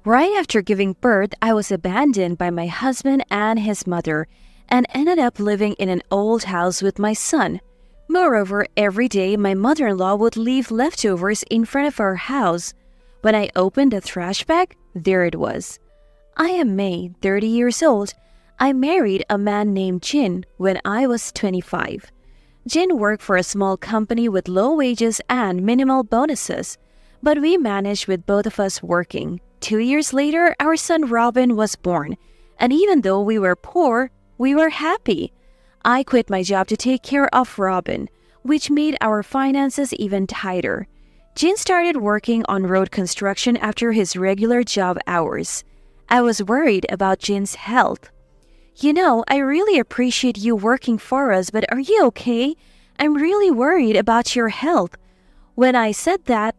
Right after giving birth, I was abandoned by my husband and his mother and ended up living in an old house with my son. Moreover, every day my mother-in-law would leave leftovers in front of our house. When I opened the trash bag, there it was. I am May, 30 years old. I married a man named Jin when I was 25. Jin worked for a small company with low wages and minimal bonuses, but we managed with both of us working. 2 years later, our son Robin was born, and even though we were poor, we were happy. I quit my job to take care of Robin, which made our finances even tighter. Jin started working on road construction after his regular job hours. I was worried about Jin's health. You know, I really appreciate you working for us, but are you okay? I'm really worried about your health. When I said that,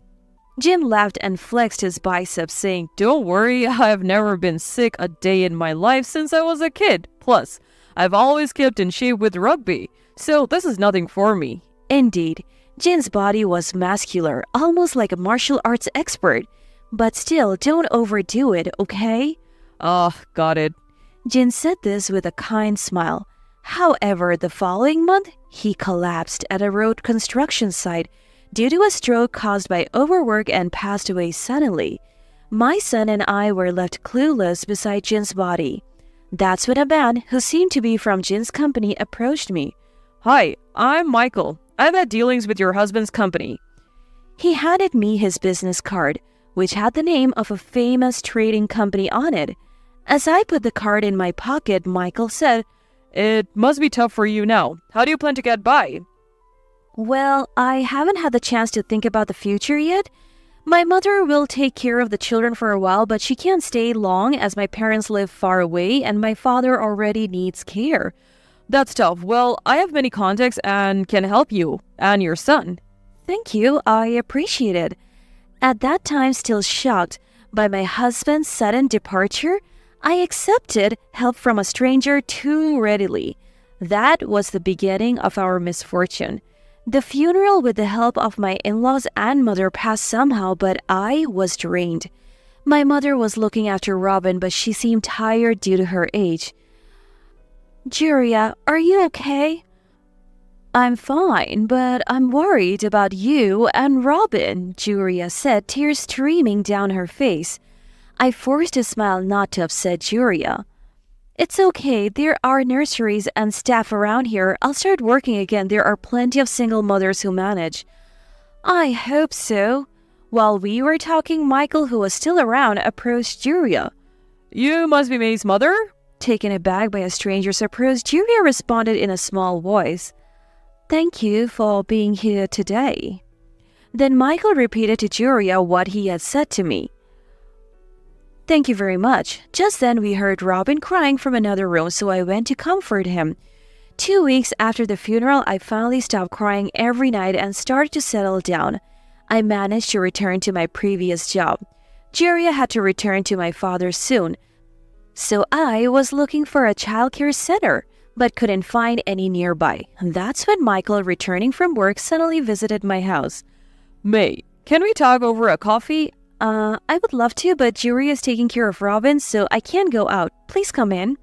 Jin laughed and flexed his biceps, saying, "Don't worry, I've never been sick a day in my life since I was a kid. Plus, I've always kept in shape with rugby, so this is nothing for me." Indeed, Jin's body was muscular, almost like a martial arts expert. But still, don't overdo it, okay? Got it. Jin said this with a kind smile. However, the following month, he collapsed at a road construction site due to a stroke caused by overwork and passed away suddenly. My son and I were left clueless beside Jin's body. That's when a man who seemed to be from Jin's company approached me. "Hi, I'm Michael. I've had dealings with your husband's company." He handed me his business card, which had the name of a famous trading company on it. As I put the card in my pocket, Michael said, "It must be tough for you now. How do you plan to get by?" "Well, I haven't had the chance to think about the future yet. My mother will take care of the children for a while, but she can't stay long as my parents live far away and my father already needs care." "That's tough. Well, I have many contacts and can help you and your son." "Thank you, I appreciate it." At that time, still shocked by my husband's sudden departure, I accepted help from a stranger too readily. That was the beginning of our misfortune. The funeral with the help of my in-laws and mother passed somehow, but I was drained. My mother was looking after Robin, but she seemed tired due to her age. "Juria, are you okay?" "I'm fine, but I'm worried about you and Robin," Juria said, tears streaming down her face. I forced a smile not to upset Juria. "It's okay, there are nurseries and staff around here. I'll start working again. There are plenty of single mothers who manage." "I hope so." While we were talking, Michael, who was still around, approached Juria. "You must be May's mother?" Taken aback by a stranger's approach, Juria responded in a small voice, "Thank you for being here today." Then Michael repeated to Juria what he had said to me. "Thank you very much." Just then we heard Robin crying from another room, so I went to comfort him. 2 weeks after the funeral, I finally stopped crying every night and started to settle down. I managed to return to my previous job. Juria had to return to my father soon, so I was looking for a childcare center, but couldn't find any nearby. That's when Michael, returning from work, suddenly visited my house. "May, can we talk over a coffee?" I would love to, but Juria is taking care of Robin, so I can't go out. Please come in."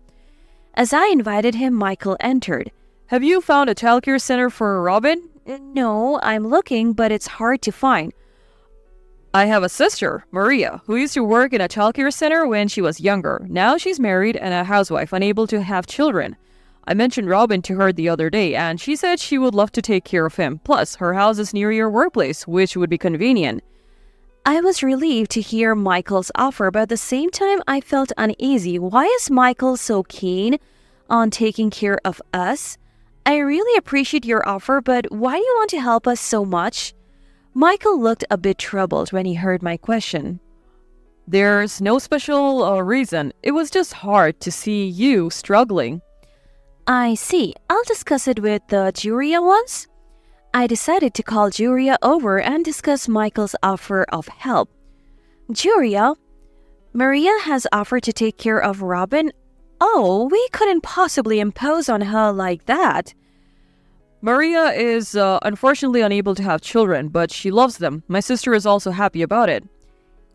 As I invited him, Michael entered. "Have you found a childcare center for Robin?" "No, I'm looking, but it's hard to find." "I have a sister, Maria, who used to work in a childcare center when she was younger. Now she's married and a housewife, unable to have children. I mentioned Robin to her the other day, and she said she would love to take care of him. Plus, her house is near your workplace, which would be convenient." I was relieved to hear Michael's offer, but at the same time, I felt uneasy. Why is Michael so keen on taking care of us? I really appreciate your offer, but why do you want to help us so much? Michael looked a bit troubled when he heard my question. "There's no special reason. It was just hard to see you struggling." I see. I'll discuss it with the Juria once. I decided to call Juria over and discuss Michael's offer of help. "Juria, Maria has offered to take care of Robin. Oh, we couldn't possibly impose on her like that." "Maria is unfortunately unable to have children, but she loves them. My sister is also happy about it."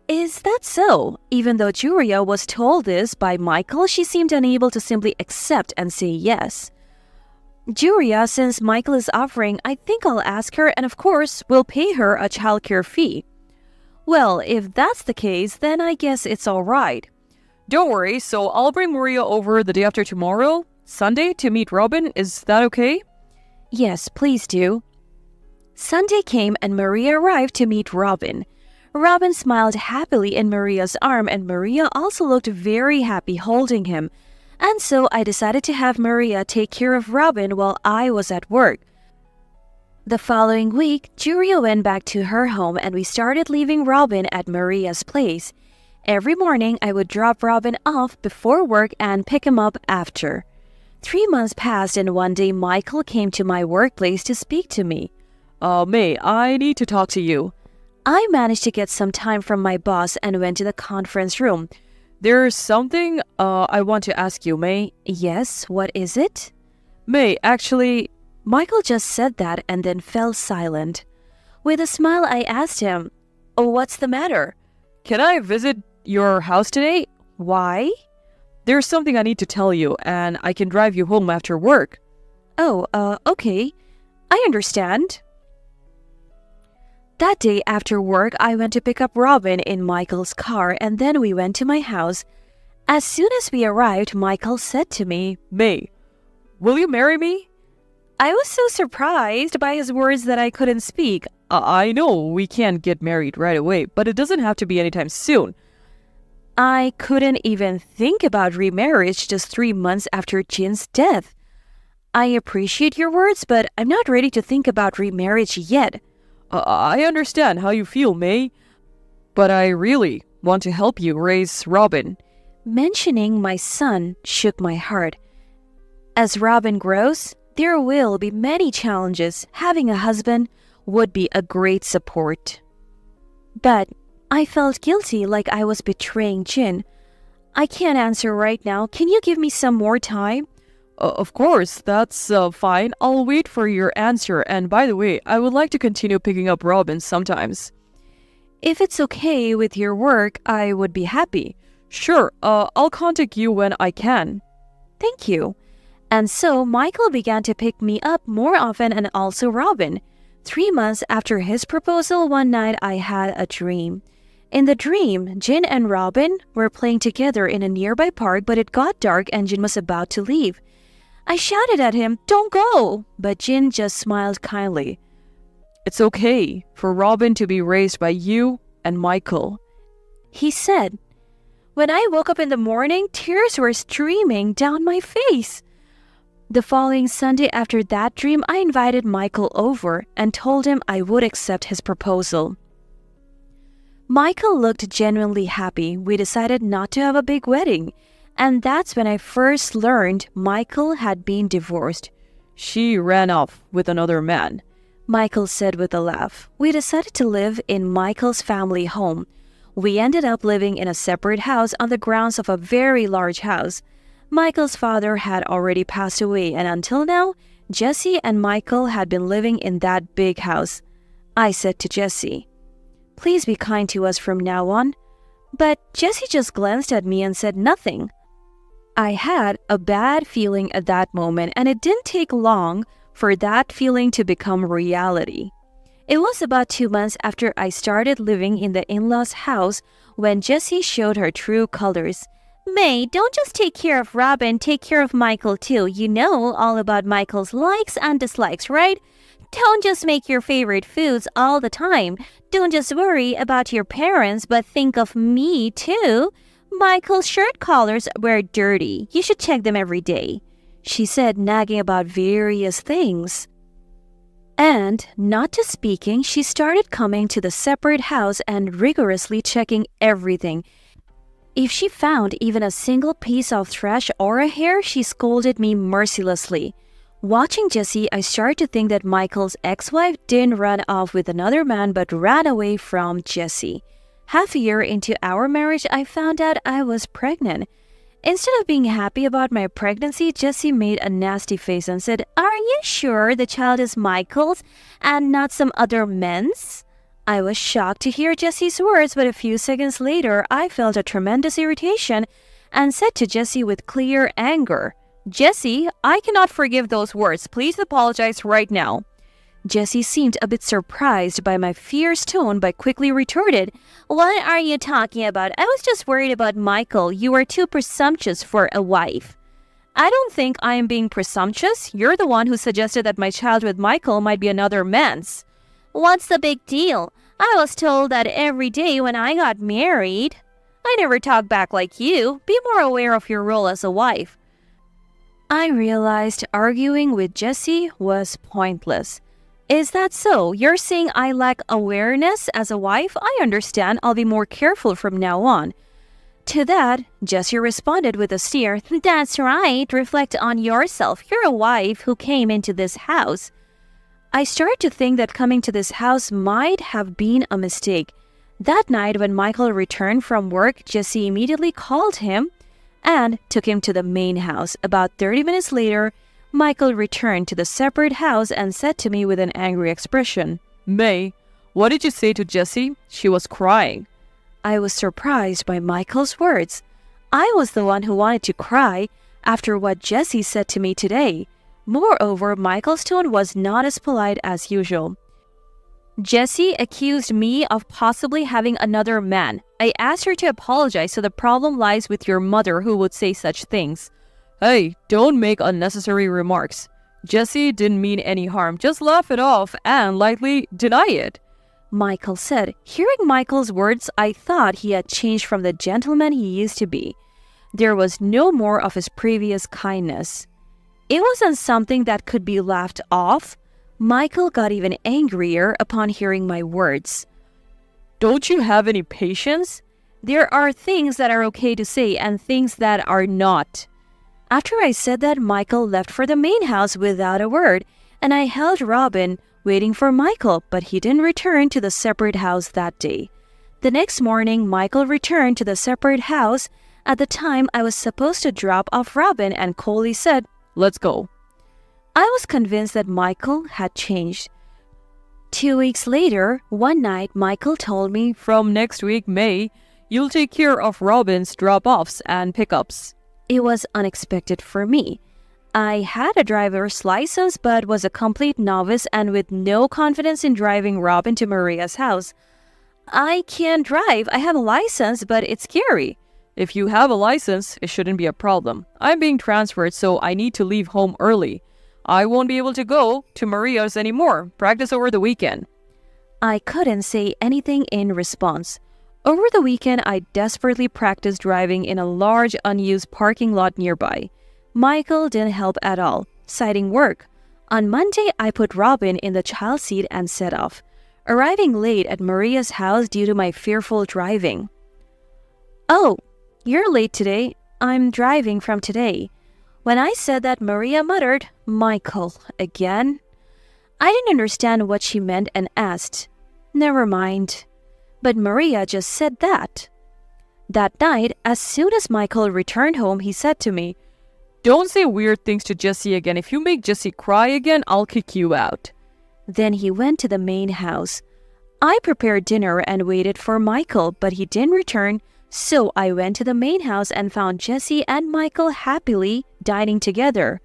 Is that so? Even though Julia was told this by Michael, she seemed unable to simply accept and say yes. Julia, since Michael is offering, I think I'll ask her, and of course, we'll pay her a childcare fee. Well, if that's the case, then I guess it's all right. Don't worry, so I'll bring Maria over the day after tomorrow, Sunday, to meet Robin. Is that okay? Yes, please do. Sunday came and Maria arrived to meet Robin. Robin smiled happily in Maria's arm, and Maria also looked very happy holding him. And so I decided to have Maria take care of Robin while I was at work. The following week, Julia went back to her home and we started leaving Robin at Maria's place. Every morning, I would drop Robin off before work and pick him up after. 3 months passed and one day Michael came to my workplace to speak to me. May, I need to talk to you. I managed to get some time from my boss and went to the conference room. There's something I want to ask you, May. Yes, what is it? May, actually... Michael just said that and then fell silent. With a smile, I asked him, "Oh, what's the matter?" Can I visit your house today? Why? There's something I need to tell you, and I can drive you home after work. Oh, okay. I understand. That day after work, I went to pick up Robin in Michael's car and then we went to my house. As soon as we arrived, Michael said to me, May, will you marry me? I was so surprised by his words that I couldn't speak. I know we can't get married right away, but it doesn't have to be anytime soon. I couldn't even think about remarriage just 3 months after Jin's death. I appreciate your words, but I'm not ready to think about remarriage yet. I understand how you feel, May, but I really want to help you raise Robin. Mentioning my son shook my heart. As Robin grows, there will be many challenges. Having a husband would be a great support. But I felt guilty, like I was betraying Jin. I can't answer right now. Can you give me some more time? Of course, that's fine. I'll wait for your answer. And by the way, I would like to continue picking up Robin sometimes. If it's okay with your work, I would be happy. Sure, I'll contact you when I can. Thank you. And so Michael began to pick me up more often, and also Robin. 3 months after his proposal, one night I had a dream. In the dream, Jin and Robin were playing together in a nearby park, but it got dark and Jin was about to leave. I shouted at him, "Don't go!" But Jin just smiled kindly. It's okay for Robin to be raised by you and Michael, he said. When I woke up in the morning, tears were streaming down my face. The following Sunday after that dream, I invited Michael over and told him I would accept his proposal. Michael looked genuinely happy. We decided not to have a big wedding. And that's when I first learned Michael had been divorced. She ran off with another man, Michael said with a laugh. We decided to live in Michael's family home. We ended up living in a separate house on the grounds of a very large house. Michael's father had already passed away, and until now, Jesse and Michael had been living in that big house. I said to Jesse, "Please be kind to us from now on." But Jesse just glanced at me and said nothing. I had a bad feeling at that moment, and it didn't take long for that feeling to become reality. It was about 2 months after I started living in the in-laws' house when Jessie showed her true colors. "May, don't just take care of Robin, take care of Michael too. You know all about Michael's likes and dislikes, right? Don't just make your favorite foods all the time. Don't just worry about your parents, but think of me too. Michael's shirt collars were dirty. You should check them every day," she said, nagging about various things. And, not just speaking, she started coming to the separate house and rigorously checking everything. If she found even a single piece of trash or a hair, she scolded me mercilessly. Watching Jessie, I started to think that Michael's ex-wife didn't run off with another man but ran away from Jessie. Half a year into our marriage, I found out I was pregnant. Instead of being happy about my pregnancy, Jessie made a nasty face and said, "Are you sure the child is Michael's and not some other men's?" I was shocked to hear Jesse's words, but a few seconds later, I felt a tremendous irritation and said to Jesse with clear anger, Jesse, I cannot forgive those words. Please apologize right now. Jesse seemed a bit surprised by my fierce tone but quickly retorted, "What are you talking about? I was just worried about Michael. You are too presumptuous for a wife." I don't think I am being presumptuous. You're the one who suggested that my child with Michael might be another man's. What's the big deal? I was told that every day when I got married. I never talk back like you. Be more aware of your role as a wife. I realized arguing with Jesse was pointless. Is that so? You're saying I lack awareness as a wife? I understand. I'll be more careful from now on. To that, Jesse responded with a sneer. That's right. Reflect on yourself. You're a wife who came into this house. I started to think that coming to this house might have been a mistake. That night when Michael returned from work, Jesse immediately called him and took him to the main house. About 30 minutes later, Michael returned to the separate house and said to me with an angry expression, May, what did you say to Jessie? She was crying. I was surprised by Michael's words. I was the one who wanted to cry after what Jessie said to me today. Moreover, Michael's tone was not as polite as usual. Jessie accused me of possibly having another man. I asked her to apologize, so the problem lies with your mother who would say such things. Hey, don't make unnecessary remarks. Jessie didn't mean any harm. Just laugh it off and lightly deny it. Michael said. Hearing Michael's words, I thought he had changed from the gentleman he used to be. There was no more of his previous kindness. It wasn't something that could be laughed off. Michael got even angrier upon hearing my words. Don't you have any patience? There are things that are okay to say and things that are not. After I said that, Michael left for the main house without a word, and I held Robin, waiting for Michael, but he didn't return to the separate house that day. The next morning, Michael returned to the separate house. At the time, I was supposed to drop off Robin, and coldly said, Let's go. I was convinced that Michael had changed. 2 weeks later, one night, Michael told me, From next week, May, you'll take care of Robin's drop-offs and pickups. It was unexpected for me. I had a driver's license but was a complete novice and with no confidence in driving Robin to Maria's house. I can't drive. I have a license, but it's scary. If you have a license, it shouldn't be a problem. I'm being transferred, so I need to leave home early. I won't be able to go to Maria's anymore. Practice over the weekend. I couldn't say anything in response. Over the weekend, I desperately practiced driving in a large unused parking lot nearby. Michael didn't help at all, citing work. On Monday, I put Robin in the child seat and set off, arriving late at Maria's house due to my fearful driving. Oh, you're late today. I'm driving from today. When I said that, Maria muttered, Michael, again? I didn't understand what she meant and asked, Never mind. But Maria just said that. That night, as soon as Michael returned home, he said to me, Don't say weird things to Jessie again. If you make Jessie cry again, I'll kick you out. Then he went to the main house. I prepared dinner and waited for Michael, but he didn't return, so I went to the main house and found Jessie and Michael happily dining together.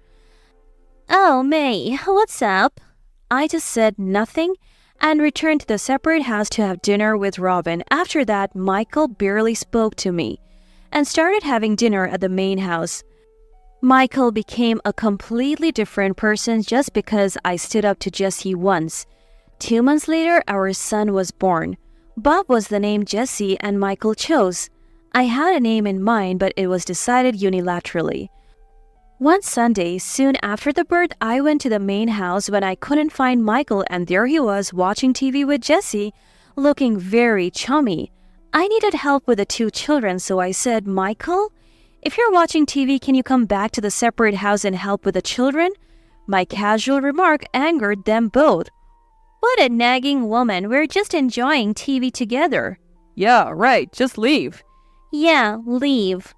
Oh, May, what's up? I just said nothing and returned to the separate house to have dinner with Robin. After that, Michael barely spoke to me and started having dinner at the main house. Michael became a completely different person just because I stood up to Jessie once. 2 months later, our son was born. Bob was the name Jessie and Michael chose. I had a name in mind, but it was decided unilaterally. One Sunday, soon after the birth, I went to the main house when I couldn't find Michael, and there he was watching TV with Jessie, looking very chummy. I needed help with the 2 children, so I said, Michael, if you're watching TV, can you come back to the separate house and help with the children? My casual remark angered them both. What a nagging woman. We're just enjoying TV together. Yeah, right. Just leave. Yeah, leave,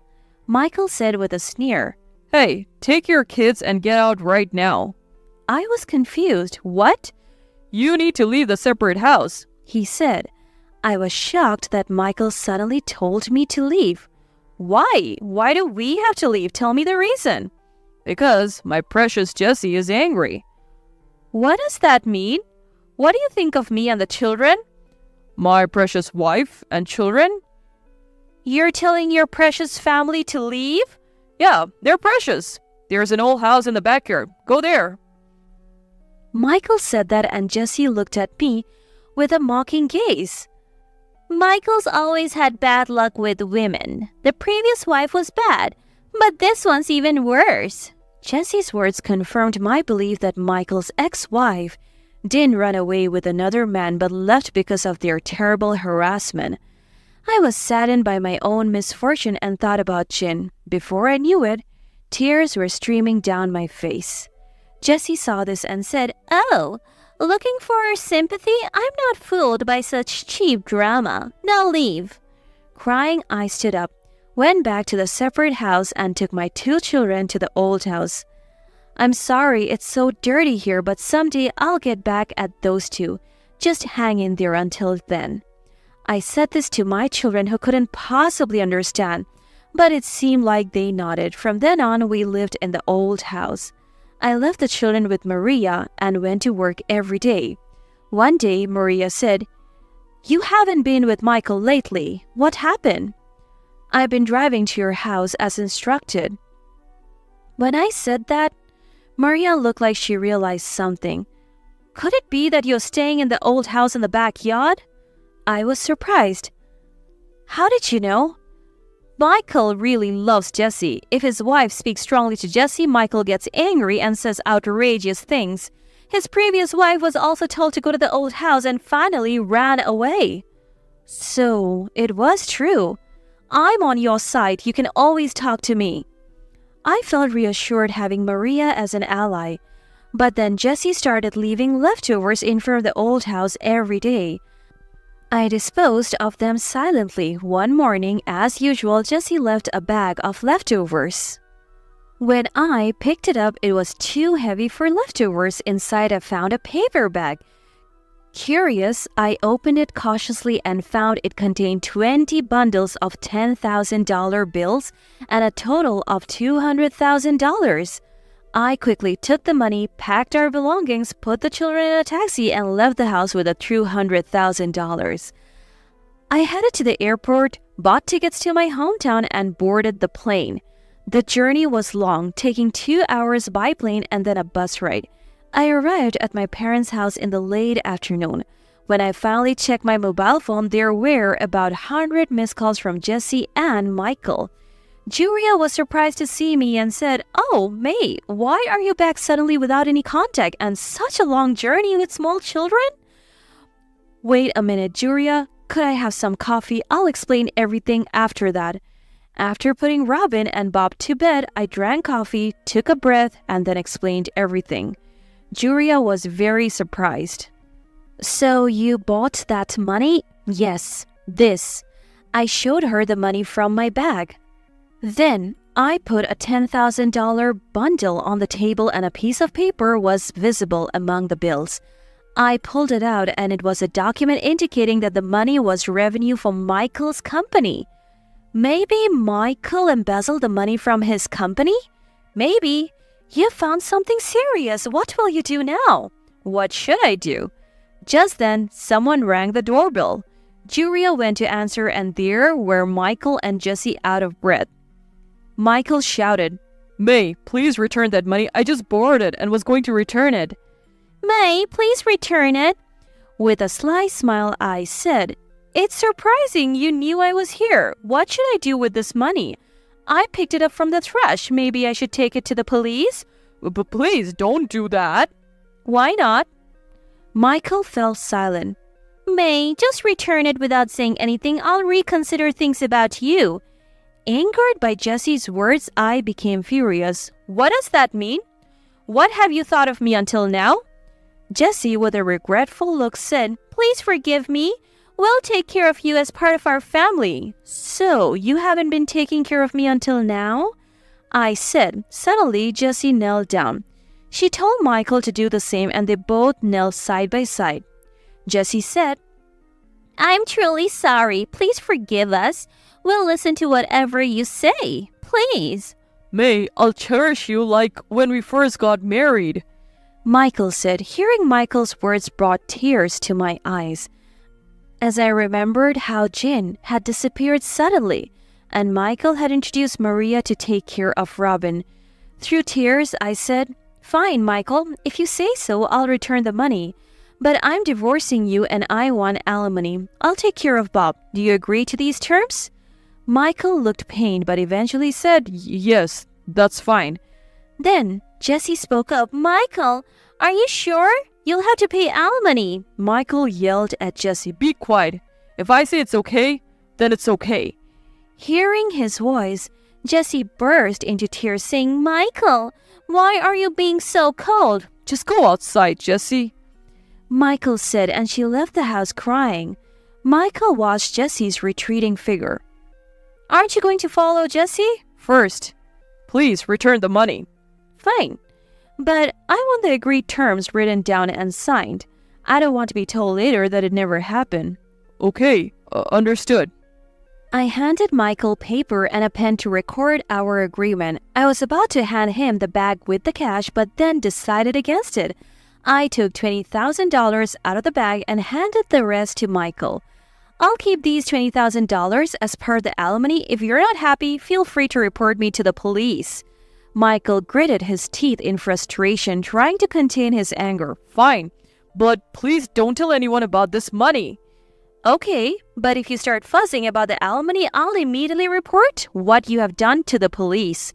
Michael said with a sneer. Hey, take your kids and get out right now. I was confused. What? You need to leave the separate house. he said. I was shocked that Michael suddenly told me to leave. Why? Why do we have to leave? Tell me the reason. Because my precious Jessie is angry. What does that mean? What do you think of me and the children? My precious wife and children? You're telling your precious family to leave? Yeah, they're precious. There's an old house in the backyard. Go there. Michael said that, and Jessie looked at me with a mocking gaze. Michael's always had bad luck with women. The previous wife was bad, but this one's even worse. Jessie's words confirmed my belief that Michael's ex-wife didn't run away with another man but left because of their terrible harassment. I was saddened by my own misfortune and thought about Jin. Before I knew it, tears were streaming down my face. Jessie saw this and said, "Oh, looking for sympathy? I'm not fooled by such cheap drama. Now leave." Crying, I stood up, went back to the separate house and took my 2 children to the old house. I'm sorry it's so dirty here, but someday I'll get back at those 2. Just hang in there until then. I said this to my children who couldn't possibly understand, but it seemed like they nodded. From then on, we lived in the old house. I left the children with Maria and went to work every day. One day, Maria said, "You haven't been with Michael lately. What happened?" "I've been driving to your house as instructed." When I said that, Maria looked like she realized something. "Could it be that you're staying in the old house in the backyard?" I was surprised. "How did you know?" "Michael really loves Jessie. If his wife speaks strongly to Jessie, Michael gets angry and says outrageous things. His previous wife was also told to go to the old house and finally ran away." "So, it was true. I'm on your side. You can always talk to me." I felt reassured having Maria as an ally. But then Jessie started leaving leftovers in front of the old house every day. I disposed of them silently. One morning, as usual, Jessie left a bag of leftovers. When I picked it up, it was too heavy for leftovers. Inside, I found a paper bag. Curious, I opened it cautiously and found it contained 20 bundles of $10,000 bills and a total of $200,000. I quickly took the money, packed our belongings, put the children in a taxi, and left the house with the $200,000. I headed to the airport, bought tickets to my hometown, and boarded the plane. The journey was long, taking 2 hours by plane and then a bus ride. I arrived at my parents' house in the late afternoon. When I finally checked my mobile phone, there were about 100 missed calls from Jessie and Michael. Julia was surprised to see me and said, "Oh, May, why are you back suddenly without any contact and such a long journey with small children?" "Wait a minute, Julia. Could I have some coffee? I'll explain everything after that." After putting Robin and Bob to bed, I drank coffee, took a breath, and then explained everything. Julia was very surprised. "So you bought that money?" "Yes, this." I showed her the money from my bag. Then I put a $10,000 bundle on the table and a piece of paper was visible among the bills. I pulled it out and it was a document indicating that the money was revenue from Michael's company. Maybe Michael embezzled the money from his company? Maybe. "You found something serious. What will you do now?" "What should I do?" Just then, someone rang the doorbell. Julia went to answer and there were Michael and Jessie out of breath. Michael shouted, "May, please return that money. I just borrowed it and was going to return it." "May, please return it." With a sly smile, I said, "It's surprising you knew I was here. What should I do with this money? I picked it up from the trash. Maybe I should take it to the police?" "But please don't do that." "Why not?" Michael fell silent. "May, just return it without saying anything. I'll reconsider things about you." Angered by Jessie's words, I became furious. "What does that mean? What have you thought of me until now?" Jessie, with a regretful look, said, "Please forgive me. We'll take care of you as part of our family." "So, you haven't been taking care of me until now?" I said. Suddenly, Jessie knelt down. She told Michael to do the same and they both knelt side by side. Jessie said, I'm truly sorry. Please forgive us. We'll listen to whatever you say. Please. May, I'll cherish you like when we first got married. Michael said. Hearing Michael's words brought tears to my eyes, as I remembered how Jin had disappeared suddenly, and Michael had introduced Maria to take care of Robin. Through tears, I said, "Fine, Michael. If you say so, I'll return the money. But I'm divorcing you and I want alimony. I'll take care of Bob. Do you agree to these terms?" Michael looked pained but eventually said, Yes, that's fine. Then Jesse spoke up. "Michael, are you sure? You'll have to pay alimony." Michael yelled at Jesse, Be quiet. If I say it's okay, then it's okay. Hearing his voice, Jesse burst into tears, saying, "Michael, why are you being so cold?" Just go outside, Jesse. Michael said, and she left the house crying. Michael watched Jesse's retreating figure. "Aren't you going to follow Jesse?" First, please return the money. "Fine. But I want the agreed terms written down and signed. I don't want to be told later that it never happened." Okay, understood. I handed Michael paper and a pen to record our agreement. I was about to hand him the bag with the cash, but then decided against it. I took $20,000 out of the bag and handed the rest to Michael. "I'll keep these $20,000 as per the alimony. If you're not happy, feel free to report me to the police." Michael gritted his teeth in frustration, trying to contain his anger. Fine, but please don't tell anyone about this money. "Okay, but if you start fussing about the alimony, I'll immediately report what you have done to the police."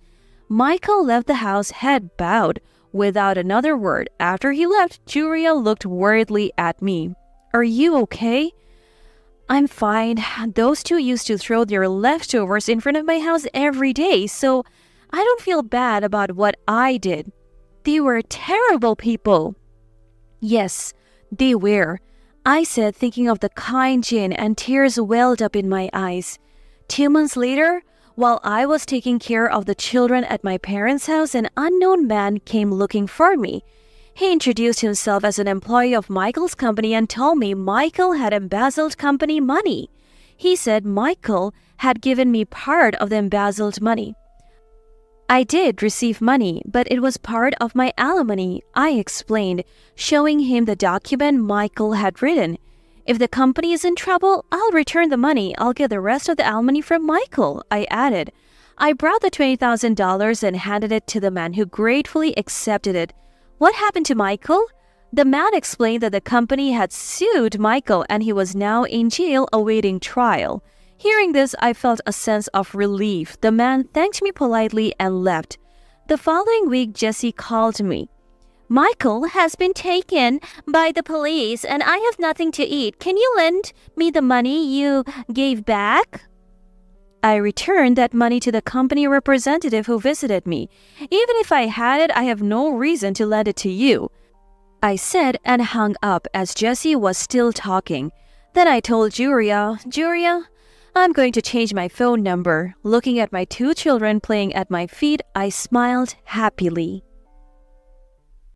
Michael left the house head bowed, without another word. After he left, Julia looked worriedly at me. "Are you okay?" "I'm fine. Those two used to throw their leftovers in front of my house every day, so I don't feel bad about what I did. They were terrible people." "Yes, they were," I said, thinking of the kind Jin, and tears welled up in my eyes. 2 months later, while I was taking care of the children at my parents' house, an unknown man came looking for me. He introduced himself as an employee of Michael's company and told me Michael had embezzled company money. He said Michael had given me part of the embezzled money. I did receive money, but it was part of my alimony, I explained, showing him the document Michael had written. "If the company is in trouble, I'll return the money. I'll get the rest of the alimony from Michael," I added. I brought the $20,000 and handed it to the man, who gratefully accepted it. "What happened to Michael?" The man explained that the company had sued Michael and he was now in jail awaiting trial. Hearing this, I felt a sense of relief. The man thanked me politely and left. The following week, Jesse called me. "Michael has been taken by the police and I have nothing to eat. Can you lend me the money you gave back?" I returned that money to the company representative who visited me. "Even if I had it, I have no reason to lend it to you," I said, and hung up as Jesse was still talking. Then I told Julia, "I'm going to change my phone number." Looking at my 2 children playing at my feet, I smiled happily.